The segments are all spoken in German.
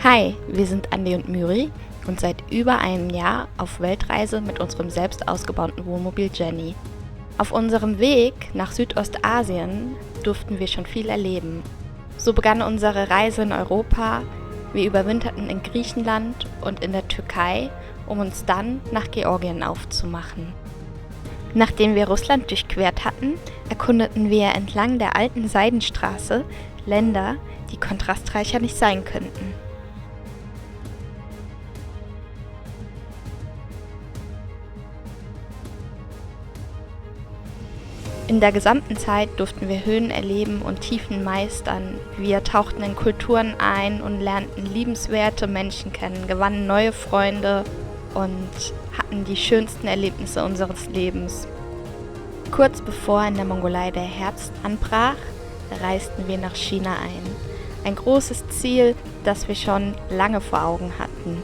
Hi, wir sind Andi und Myri und seit über einem Jahr auf Weltreise mit unserem selbst ausgebauten Wohnmobil Jenny. Auf unserem Weg nach Südostasien durften wir schon viel erleben. So begann unsere Reise in Europa, wir überwinterten in Griechenland und in der Türkei, um uns dann nach Georgien aufzumachen. Nachdem wir Russland durchquert hatten, erkundeten wir entlang der alten Seidenstraße Länder, die kontrastreicher nicht sein könnten. In der gesamten Zeit durften wir Höhen erleben und Tiefen meistern. Wir tauchten in Kulturen ein und lernten liebenswerte Menschen kennen, gewannen neue Freunde und hatten die schönsten Erlebnisse unseres Lebens. Kurz bevor in der Mongolei der Herbst anbrach, reisten wir nach China ein. Ein großes Ziel, das wir schon lange vor Augen hatten.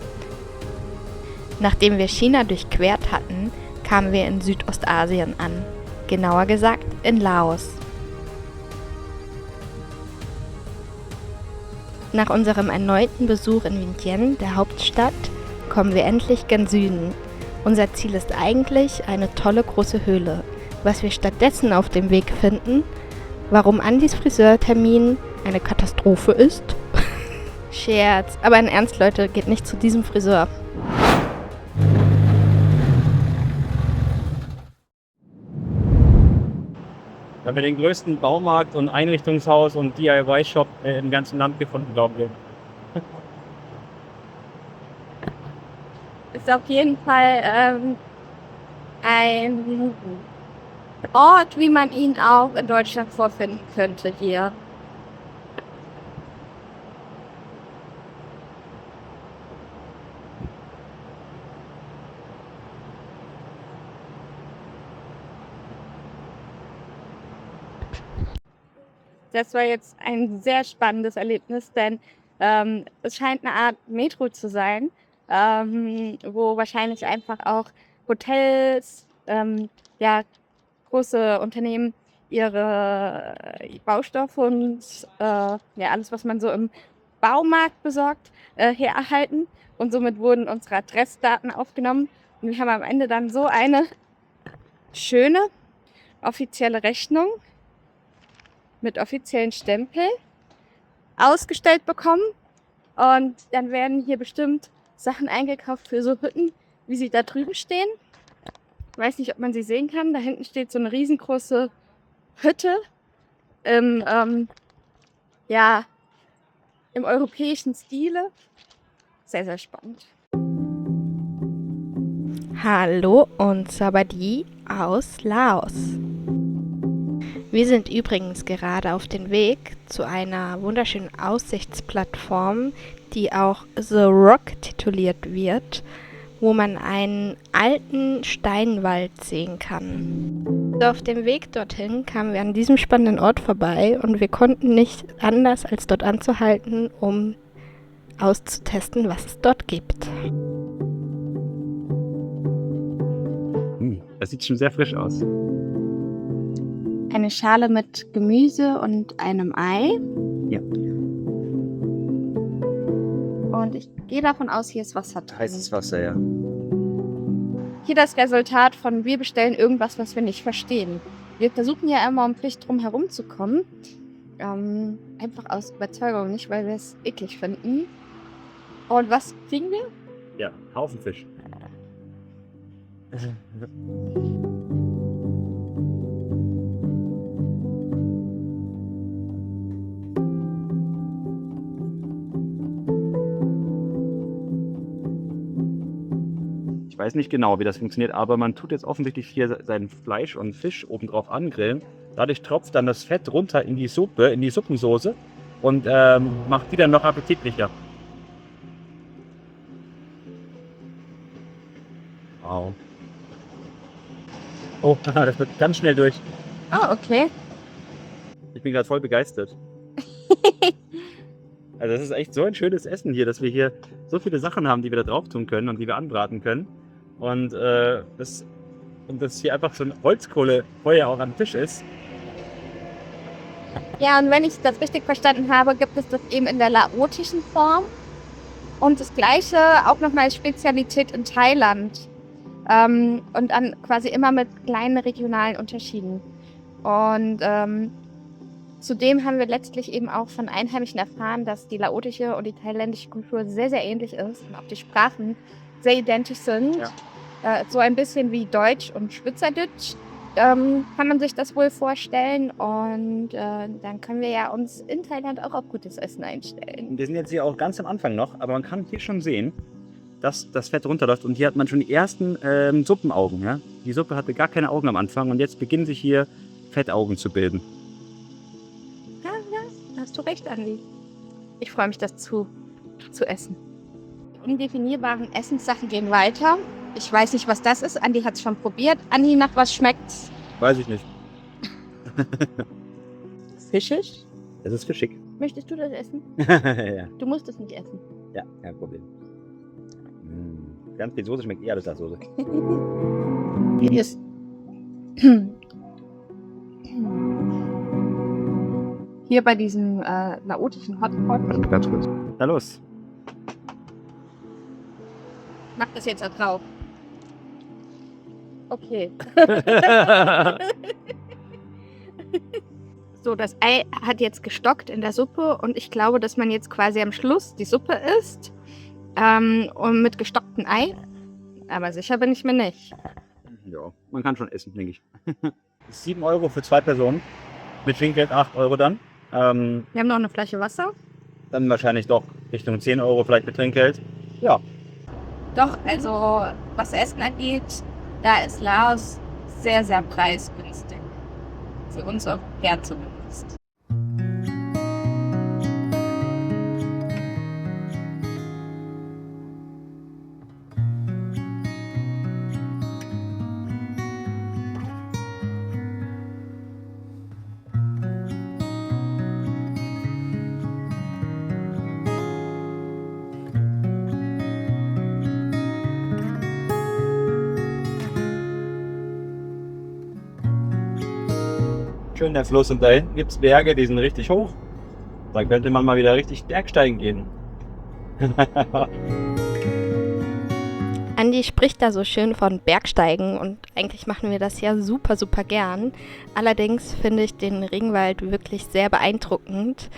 Nachdem wir China durchquert hatten, kamen wir in Südostasien an. Genauer gesagt in Laos. Nach unserem erneuten Besuch in Vientiane, der Hauptstadt, kommen wir endlich gen Süden. Unser Ziel ist eigentlich eine tolle große Höhle. Was wir stattdessen auf dem Weg finden, warum Andis Friseurtermin eine Katastrophe ist? Scherz, aber in Ernst, Leute, geht nicht zu diesem Friseur. Wir haben den größten Baumarkt und Einrichtungshaus und DIY-Shop im ganzen Land gefunden, glauben wir. Ist auf jeden Fall ein Ort, wie man ihn auch in Deutschland vorfinden könnte hier. Das war jetzt ein sehr spannendes Erlebnis, denn es scheint eine Art Metro zu sein, wo wahrscheinlich einfach auch Hotels, große Unternehmen ihre Baustoffe und alles, was man so im Baumarkt besorgt, hererhalten. Und somit wurden unsere Adressdaten aufgenommen. Und wir haben am Ende dann so eine schöne offizielle Rechnung mit offiziellen Stempel ausgestellt bekommen. Und dann werden hier bestimmt Sachen eingekauft für so Hütten, wie sie da drüben stehen. Ich weiß nicht, ob man sie sehen kann. Da hinten steht so eine riesengroße Hütte im europäischen Stile. Sehr, sehr spannend. Hallo und Sabadi aus Laos. Wir sind übrigens gerade auf dem Weg zu einer wunderschönen Aussichtsplattform, die auch The Rock tituliert wird, wo man einen alten Steinwald sehen kann. Auf dem Weg dorthin kamen wir an diesem spannenden Ort vorbei und wir konnten nicht anders, als dort anzuhalten, um auszutesten, was es dort gibt. Das sieht schon sehr frisch aus. Eine Schale mit Gemüse und einem Ei. Ja. Und ich gehe davon aus, hier ist Wasser drin. Heißes Wasser, ja. Hier das Resultat von wir bestellen irgendwas, was wir nicht verstehen. Wir versuchen ja immer um Pflicht drum herum zu kommen. Einfach aus Überzeugung, nicht weil wir es eklig finden. Und was kriegen wir? Ja, Haufen Fisch. Ich weiß nicht genau, wie das funktioniert, aber man tut jetzt offensichtlich hier sein Fleisch und Fisch obendrauf angrillen. Dadurch tropft dann das Fett runter in die Suppe, in die Suppensoße und macht die dann noch appetitlicher. Wow. Oh, das wird ganz schnell durch. Oh, okay. Ich bin gerade voll begeistert. Also das ist echt so ein schönes Essen hier, dass wir hier so viele Sachen haben, die wir da drauf tun können und die wir anbraten können. Und das hier einfach so ein Holzkohlefeuer auch an Fisch ist. Ja, und wenn ich das richtig verstanden habe, gibt es das eben in der laotischen Form. Und das Gleiche auch nochmal als Spezialität in Thailand. Und dann quasi immer mit kleinen regionalen Unterschieden. Und zudem haben wir letztlich eben auch von Einheimischen erfahren, dass die laotische und die thailändische Kultur sehr, sehr ähnlich ist und auch die Sprachen sehr identisch sind. Ja. So ein bisschen wie Deutsch und Schweizerdeutsch. Kann man sich das wohl vorstellen und dann können wir ja uns in Thailand auch auf gutes Essen einstellen. Wir sind jetzt hier auch ganz am Anfang noch, aber man kann hier schon sehen, dass das Fett runterläuft und hier hat man schon die ersten Suppenaugen. Ja? Die Suppe hatte gar keine Augen am Anfang und jetzt beginnen sich hier Fettaugen zu bilden. Ja, da hast du recht, Andi. Ich freue mich, das zu essen. Die undefinierbaren Essenssachen gehen weiter. Ich weiß nicht, was das ist. Andi hat es schon probiert. Andi, nach was schmeckt's? Weiß ich nicht. Fischig? Es ist fischig. Möchtest du das essen? Ja. Du musst es nicht essen. Ja, kein Problem. Ganz viel Soße schmeckt eher als das Soße. Hier ist. Hier bei diesem laotischen Hotpot. Ganz kurz. Na los. Mach das jetzt da drauf. Okay. So, das Ei hat jetzt gestockt in der Suppe und ich glaube, dass man jetzt quasi am Schluss die Suppe isst und mit gestocktem Ei. Aber sicher bin ich mir nicht. Ja, man kann schon essen, denke ich. 7 Euro für 2 Personen. Mit Trinkgeld 8 Euro dann. Wir haben noch eine Flasche Wasser. Dann wahrscheinlich doch Richtung 10 Euro vielleicht mit Trinkgeld. Ja. Doch, also was Essen angeht, da ist Laos sehr, sehr preisgünstig. Für uns Europäer zumindest. Schön der Fluss und da hinten gibt es Berge, die sind richtig hoch. Da könnte man mal wieder richtig Bergsteigen gehen. Andi spricht da so schön von Bergsteigen und eigentlich machen wir das ja super, super gern. Allerdings finde ich den Regenwald wirklich sehr beeindruckend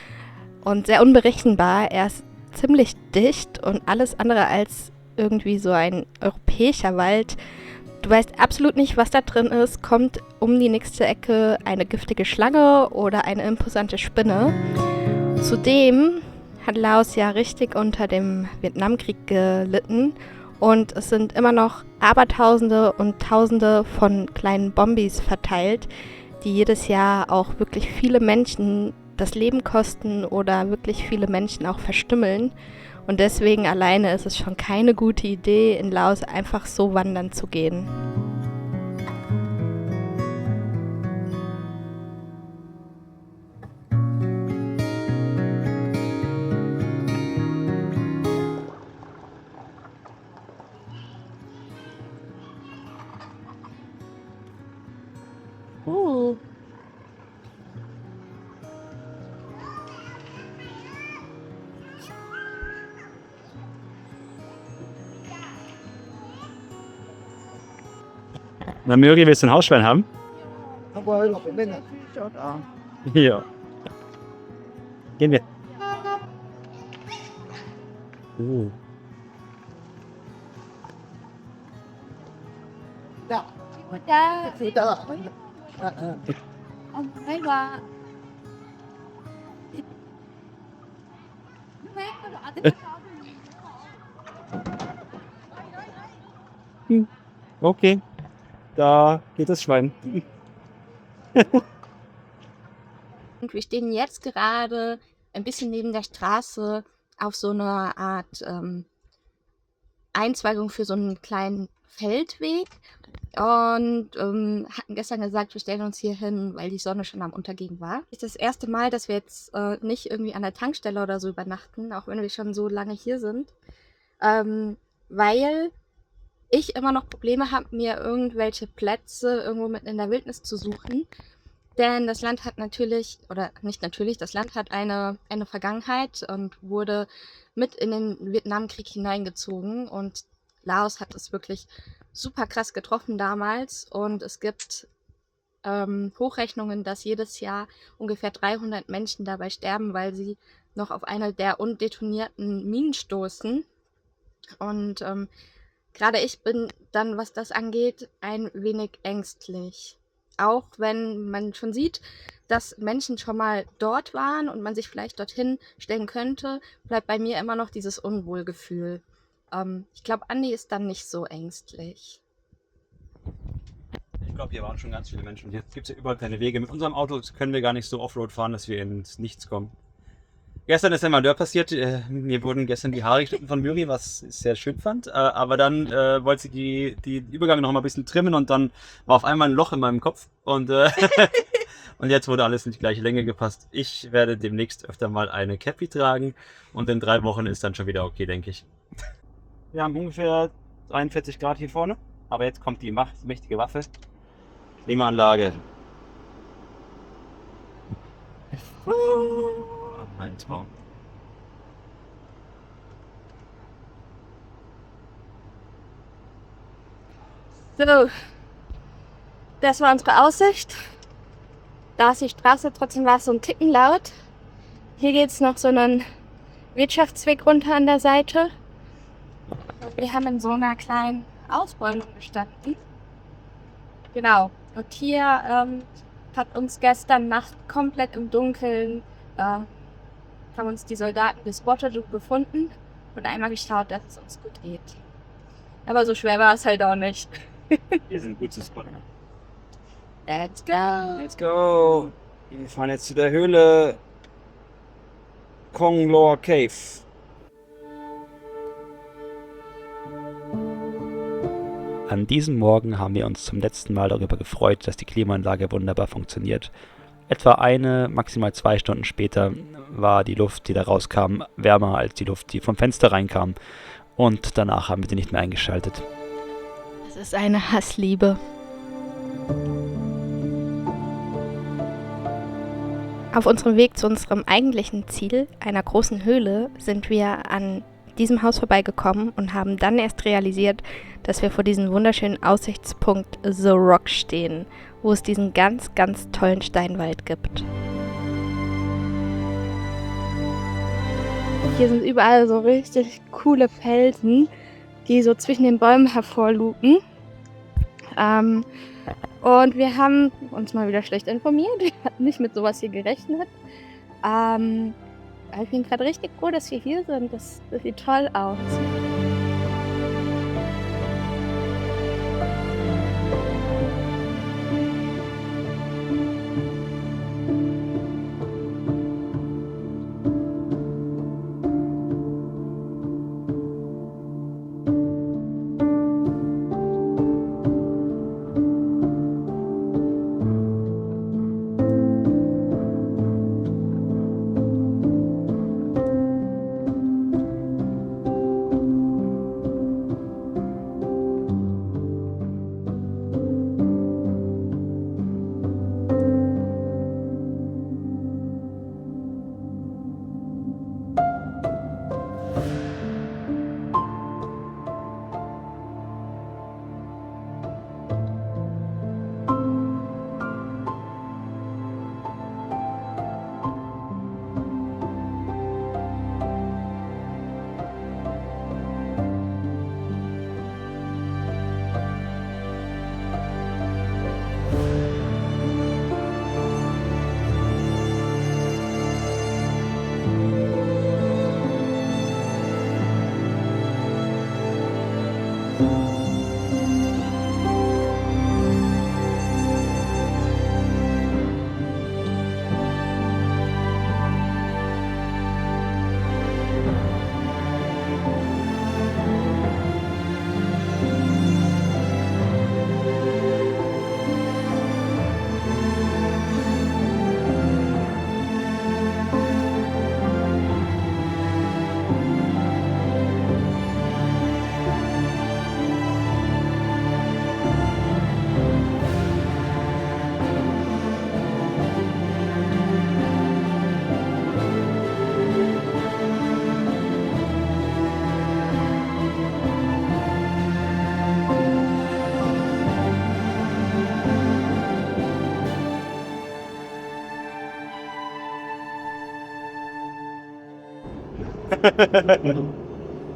und sehr unberechenbar. Er ist ziemlich dicht und alles andere als irgendwie so ein europäischer Wald. Du weißt absolut nicht, was da drin ist. Kommt um die nächste Ecke eine giftige Schlange oder eine imposante Spinne. Zudem hat Laos ja richtig unter dem Vietnamkrieg gelitten. Und es sind immer noch Abertausende und Tausende von kleinen Bombis verteilt, die jedes Jahr auch wirklich viele Menschen das Leben kosten oder wirklich viele Menschen auch verstümmeln. Und deswegen alleine ist es schon keine gute Idee, in Laos einfach so wandern zu gehen. Na Möri, willst du ein Hausschwein haben? Ja. Gehen wir. Okay, da geht das Schwein. Und wir stehen jetzt gerade ein bisschen neben der Straße auf so einer Art Einzweigung für so einen kleinen Feldweg und hatten gestern gesagt, wir stellen uns hier hin, weil die Sonne schon am Untergehen war. Das ist das erste Mal, dass wir jetzt nicht irgendwie an der Tankstelle oder so übernachten, auch wenn wir schon so lange hier sind, weil ich immer noch Probleme habe, mir irgendwelche Plätze irgendwo mitten in der Wildnis zu suchen. Denn das Land hat natürlich, oder nicht natürlich, das Land hat eine Vergangenheit und wurde mit in den Vietnamkrieg hineingezogen. Und Laos hat es wirklich super krass getroffen damals. Und es gibt Hochrechnungen, dass jedes Jahr ungefähr 300 Menschen dabei sterben, weil sie noch auf eine der undetonierten Minen stoßen. Und gerade ich bin dann, was das angeht, ein wenig ängstlich. Auch wenn man schon sieht, dass Menschen schon mal dort waren und man sich vielleicht dorthin stellen könnte, bleibt bei mir immer noch dieses Unwohlgefühl. Ich glaube, Andi ist dann nicht so ängstlich. Ich glaube, hier waren schon ganz viele Menschen. Hier gibt es ja überall keine Wege. Mit unserem Auto können wir gar nicht so Offroad fahren, dass wir ins Nichts kommen. Gestern ist ein Malheur passiert. Mir wurden gestern die Haare geschnitten von Miri, was ich sehr schön fand. Aber dann wollte sie die Übergänge noch mal ein bisschen trimmen und dann war auf einmal ein Loch in meinem Kopf. Und, und jetzt wurde alles in die gleiche Länge gepasst. Ich werde demnächst öfter mal eine Cappy tragen und in 3 Wochen ist dann schon wieder okay, denke ich. Wir haben ungefähr 43 Grad hier vorne. Aber jetzt kommt die mächtige Waffe. Klimaanlage. Ein Traum. So, das war unsere Aussicht. Da ist die Straße, trotzdem war es so ein Ticken laut. Hier geht es noch so einen Wirtschaftsweg runter an der Seite. Wir haben in so einer kleinen Ausräumung gestanden. Genau. Und hier hat uns gestern Nacht komplett im Dunkeln haben uns die Soldaten gespottet und gefunden und einmal geschaut, dass es uns gut geht. Aber so schwer war es halt auch nicht. Hier sind gute Spots. Let's go! Let's go! Wir fahren jetzt zu der Höhle Konglor Cave. An diesem Morgen haben wir uns zum letzten Mal darüber gefreut, dass die Klimaanlage wunderbar funktioniert. Etwa 1, maximal 2 Stunden später war die Luft, die da rauskam, wärmer als die Luft, die vom Fenster reinkam. Und danach haben wir sie nicht mehr eingeschaltet. Es ist eine Hassliebe. Auf unserem Weg zu unserem eigentlichen Ziel, einer großen Höhle, sind wir an diesem Haus vorbeigekommen und haben dann erst realisiert, dass wir vor diesem wunderschönen Aussichtspunkt The Rock stehen, wo es diesen ganz, ganz tollen Steinwald gibt. Hier sind überall so richtig coole Felsen, die so zwischen den Bäumen hervorlugen. Und wir haben uns mal wieder schlecht informiert. Wir hatten nicht mit sowas hier gerechnet. Ich bin gerade richtig froh, dass wir hier sind. Das sieht toll aus.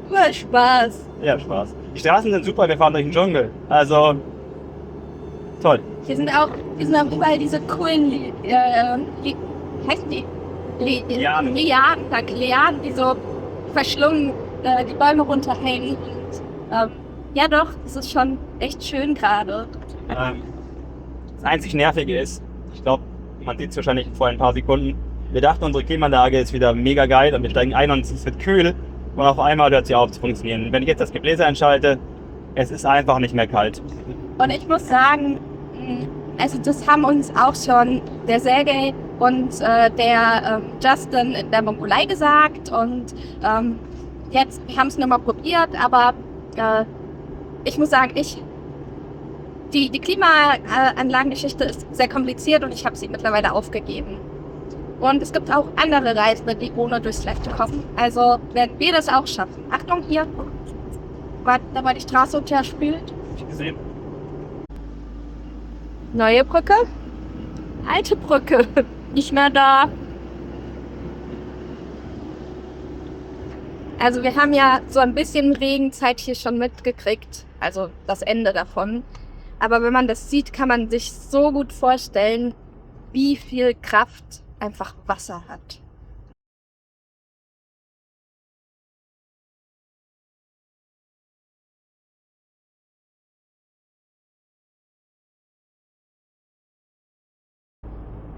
Nur Spaß. Ja, Spaß. Die Straßen sind super, wir fahren durch den Dschungel. Also, toll. Hier sind auch überall diese coolen, heißen die? Lianen. Lianen, die so verschlungen die Bäume runterhängen. Und, ja doch, das ist schon echt schön gerade. Das einzig Nervige ist, ich glaube, man sieht es wahrscheinlich vor ein paar Sekunden, wir dachten, unsere Klimaanlage ist wieder mega geil und wir steigen ein und es wird kühl und auf einmal hört sie auf zu funktionieren. Wenn ich jetzt das Gebläse einschalte, es ist einfach nicht mehr kalt. Und ich muss sagen, also das haben uns auch schon der Sergej und der Justin in der Mongolei gesagt und jetzt, wir haben es nur mal probiert, aber ich muss sagen, die Klimaanlagengeschichte ist sehr kompliziert und ich habe sie mittlerweile aufgegeben. Und es gibt auch andere Reisende, die ohne durchs Left kommen. Also werden wir das auch schaffen. Achtung, hier, da war die Straße unterspült. Gesehen. Neue Brücke, alte Brücke, nicht mehr da. Also wir haben ja so ein bisschen Regenzeit hier schon mitgekriegt, also das Ende davon. Aber wenn man das sieht, kann man sich so gut vorstellen, wie viel Kraft einfach Wasser hat.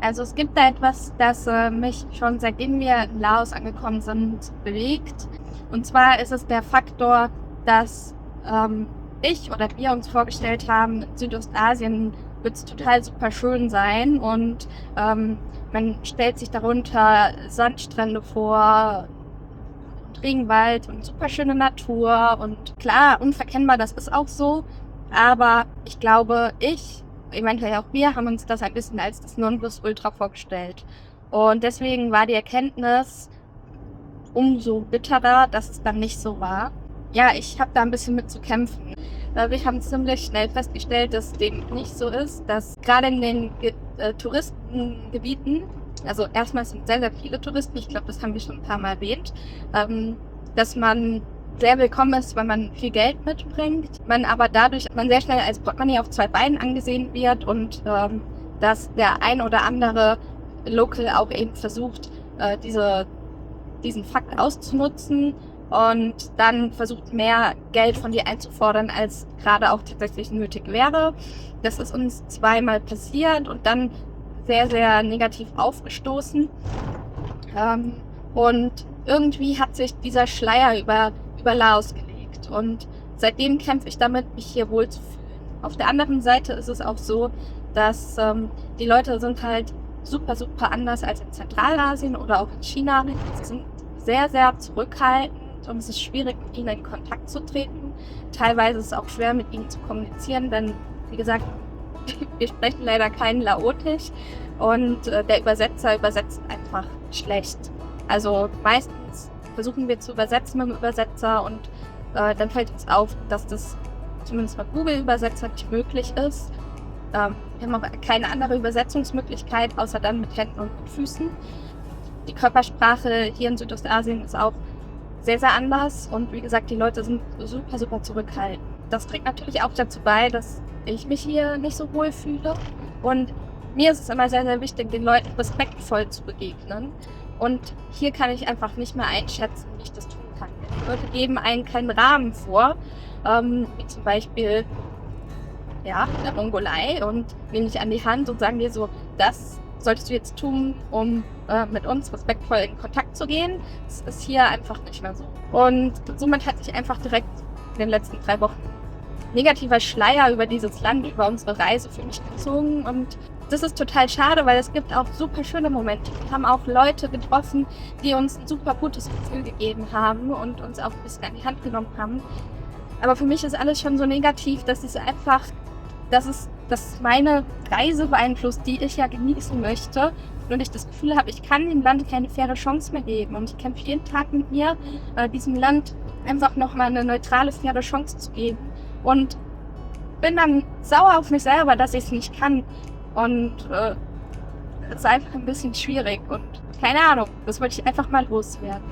Also es gibt da etwas, das mich schon seitdem wir in Laos angekommen sind, bewegt. Und zwar ist es der Faktor, dass ich oder wir uns vorgestellt haben, in Südostasien wird es total super schön sein und man stellt sich darunter Sandstrände vor, und Regenwald und super schöne Natur und klar, unverkennbar, das ist auch so, aber ich glaube, eventuell auch wir, haben uns das ein bisschen als das Nonplusultra vorgestellt und deswegen war die Erkenntnis umso bitterer, dass es dann nicht so war. Ja, ich habe da ein bisschen mit zu kämpfen. Wir haben ziemlich schnell festgestellt, dass dem nicht so ist, dass gerade in den Touristengebieten, also erstmal sind sehr, sehr viele Touristen, ich glaube, das haben wir schon ein paar Mal erwähnt, dass man sehr willkommen ist, wenn man viel Geld mitbringt, man aber dadurch sehr schnell als Portemonnaie auf zwei Beinen angesehen wird und dass der ein oder andere Local auch eben versucht, diesen Fakt auszunutzen und dann versucht, mehr Geld von dir einzufordern, als gerade auch tatsächlich nötig wäre. Das ist uns zweimal passiert und dann sehr, sehr negativ aufgestoßen. Und irgendwie hat sich dieser Schleier über Laos gelegt und seitdem kämpfe ich damit, mich hier wohlzufühlen. Auf der anderen Seite ist es auch so, dass die Leute sind halt super, super anders als in Zentralasien oder auch in China. Sie sind sehr, sehr zurückhaltend und es ist schwierig, mit ihnen in Kontakt zu treten. Teilweise ist es auch schwer, mit ihnen zu kommunizieren, denn, wie gesagt, wir sprechen leider kein Laotisch und der Übersetzer übersetzt einfach schlecht. Also meistens versuchen wir zu übersetzen mit dem Übersetzer und dann fällt uns auf, dass das zumindest mit Google-Übersetzer nicht möglich ist. Wir haben auch keine andere Übersetzungsmöglichkeit, außer dann mit Händen und mit Füßen. Die Körpersprache hier in Südostasien ist auch sehr, sehr anders und wie gesagt, die Leute sind super, super zurückhaltend. Das trägt natürlich auch dazu bei, dass ich mich hier nicht so wohl fühle und mir ist es immer sehr, sehr wichtig, den Leuten respektvoll zu begegnen und hier kann ich einfach nicht mehr einschätzen, wie ich das tun kann. Die Leute geben einen keinen Rahmen vor, wie zum Beispiel in der Mongolei und nehmen dich an die Hand und sagen dir so, das solltest du jetzt tun, um mit uns respektvoll in Kontakt zu gehen. Das ist hier einfach nicht mehr so. Und somit hat sich einfach direkt in den letzten 3 Wochen negativer Schleier über dieses Land, über unsere Reise für mich gezogen. Und das ist total schade, weil es gibt auch super schöne Momente. Wir haben auch Leute getroffen, die uns ein super gutes Gefühl gegeben haben und uns auch ein bisschen an die Hand genommen haben. Aber für mich ist alles schon so negativ, dass es meine Reise beeinflusst, die ich ja genießen möchte. Und ich das Gefühl habe, ich kann dem Land keine faire Chance mehr geben. Und ich kämpfe jeden Tag mit mir, diesem Land einfach nochmal eine neutrale, faire Chance zu geben. Und bin dann sauer auf mich selber, dass ich es nicht kann. Und es ist einfach ein bisschen schwierig. Und keine Ahnung, das wollte ich einfach mal loswerden.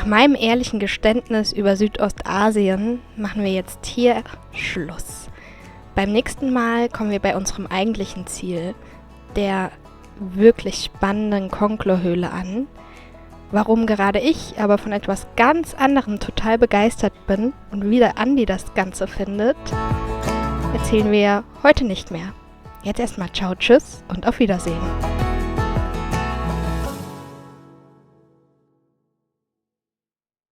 meinem ehrlichen Geständnis über Südostasien machen wir jetzt hier Schluss. Beim nächsten Mal kommen wir bei unserem eigentlichen Ziel, der wirklich spannenden Konglor-Höhle an. Warum gerade ich aber von etwas ganz anderem total begeistert bin und wie der Andi das Ganze findet, erzählen wir heute nicht mehr. Jetzt erstmal ciao, tschüss und auf Wiedersehen.